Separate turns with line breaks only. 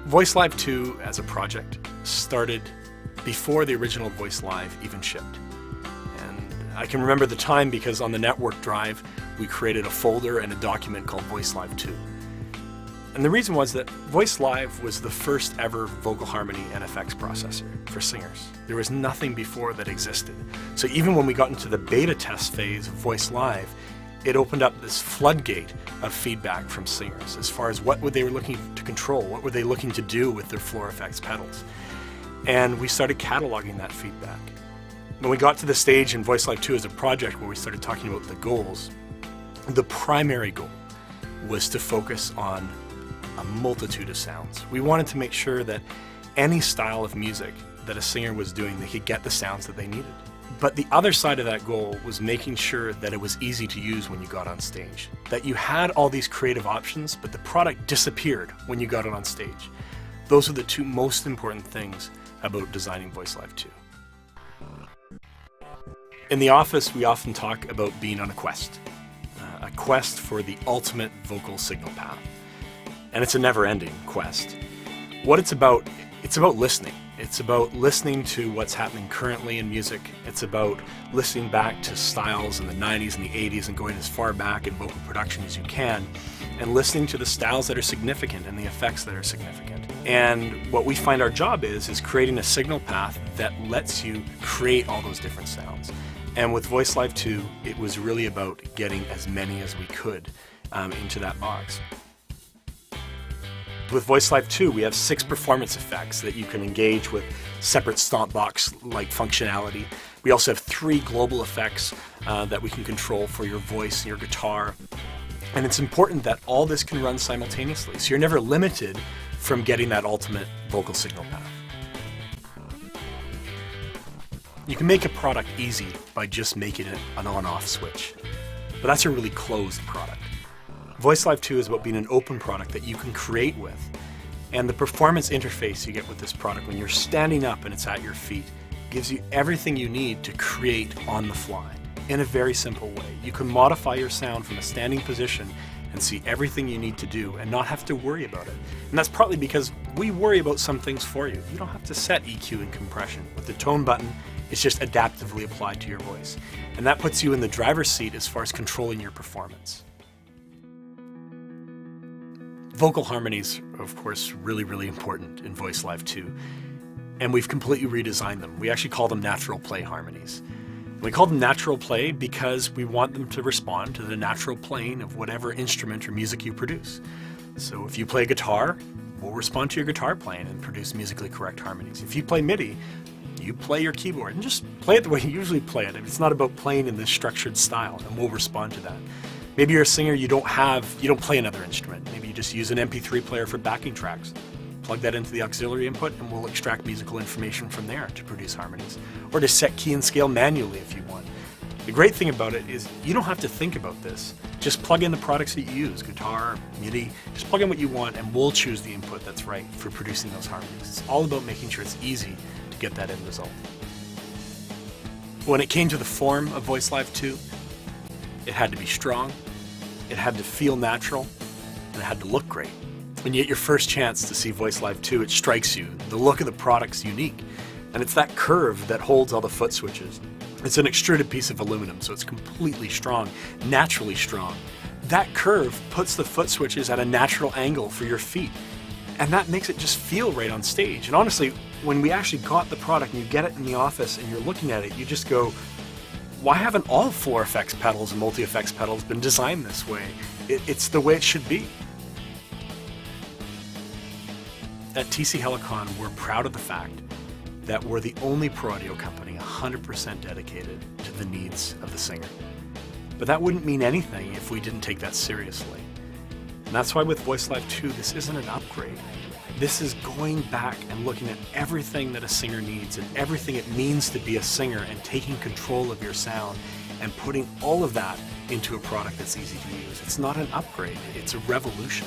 VoiceLive 2 as a project started before the original VoiceLive even shipped. And I can remember the time because on the network drive, we created a folder and a document called VoiceLive 2. And the reason was that VoiceLive was the first ever vocal harmony and effects processor for singers. There was nothing before that existed. So even when we got into the beta test phase of VoiceLive, it opened up this floodgate of feedback from singers as far as what they were looking to control, what were they looking to do with their floor effects pedals. And we started cataloging that feedback. When we got to the stage in VoiceLive 2 as a project where we started talking about the goals, the primary goal was to focus on a multitude of sounds. We wanted to make sure that any style of music that a singer was doing, they could get the sounds that they needed. But the other side of that goal was making sure that it was easy to use when you got on stage. That you had all these creative options, but the product disappeared when you got it on stage. Those are the two most important things about designing VoiceLive 2. In the office, we often talk about being on a quest for the ultimate vocal signal path. And it's a never-ending quest. What it's about listening. It's about listening to what's happening currently in music. It's about listening back to styles in the 90s and the 80s and going as far back in vocal production as you can, and listening to the styles that are significant and the effects that are significant. And what we find our job is creating a signal path that lets you create all those different sounds. And with VoiceLive 2, it was really about getting as many as we could into that box. With VoiceLive 2, we have 6 performance effects that you can engage with separate stomp box-like functionality. We also have 3 global effects that we can control for your voice and your guitar. And it's important that all this can run simultaneously, so you're never limited from getting that ultimate vocal signal path. You can make a product easy by just making it an on-off switch, but that's a really closed product. VoiceLive 2 is about being an open product that you can create with. And the performance interface you get with this product when you're standing up and it's at your feet gives you everything you need to create on the fly in a very simple way. You can modify your sound from a standing position and see everything you need to do and not have to worry about it. And that's partly because we worry about some things for you. You don't have to set EQ and compression. With the tone button, it's just adaptively applied to your voice. And that puts you in the driver's seat as far as controlling your performance. Vocal harmonies are, of course, really important in VoiceLive 2, and we've completely redesigned them. We actually call them natural play harmonies. We call them natural play because we want them to respond to the natural playing of whatever instrument or music you produce. So if you play guitar, we'll respond to your guitar playing and produce musically correct harmonies. If you play MIDI, you play your keyboard and just play it the way you usually play it. It's not about playing in this structured style, and we'll respond to that. Maybe you're a singer, you don't play another instrument. Maybe you just use an MP3 player for backing tracks. Plug that into the auxiliary input and we'll extract musical information from there to produce harmonies. Or to set key and scale manually if you want. The great thing about it is you don't have to think about this. Just plug in the products that you use, guitar, MIDI, just plug in what you want and we'll choose the input that's right for producing those harmonies. It's all about making sure it's easy to get that end result. When it came to the form of VoiceLive 2, it had to be strong, it had to feel natural, and it had to look great. When you get your first chance to see VoiceLive 2, it strikes you. The look of the product's unique, and it's that curve that holds all the foot switches. It's an extruded piece of aluminum, so it's completely strong, naturally strong. That curve puts the foot switches at a natural angle for your feet, and that makes it just feel right on stage. And honestly, when we actually got the product and you get it in the office and you're looking at it, you just go, why haven't all floor effects pedals and multi-effects pedals been designed this way? It's the way it should be. At TC-Helicon, we're proud of the fact that we're the only pro audio company 100% dedicated to the needs of the singer. But that wouldn't mean anything if we didn't take that seriously. And that's why with VoiceLive 2, this isn't an upgrade. This is going back and looking at everything that a singer needs and everything it means to be a singer and taking control of your sound and putting all of that into a product that's easy to use. It's not an upgrade, it's a revolution.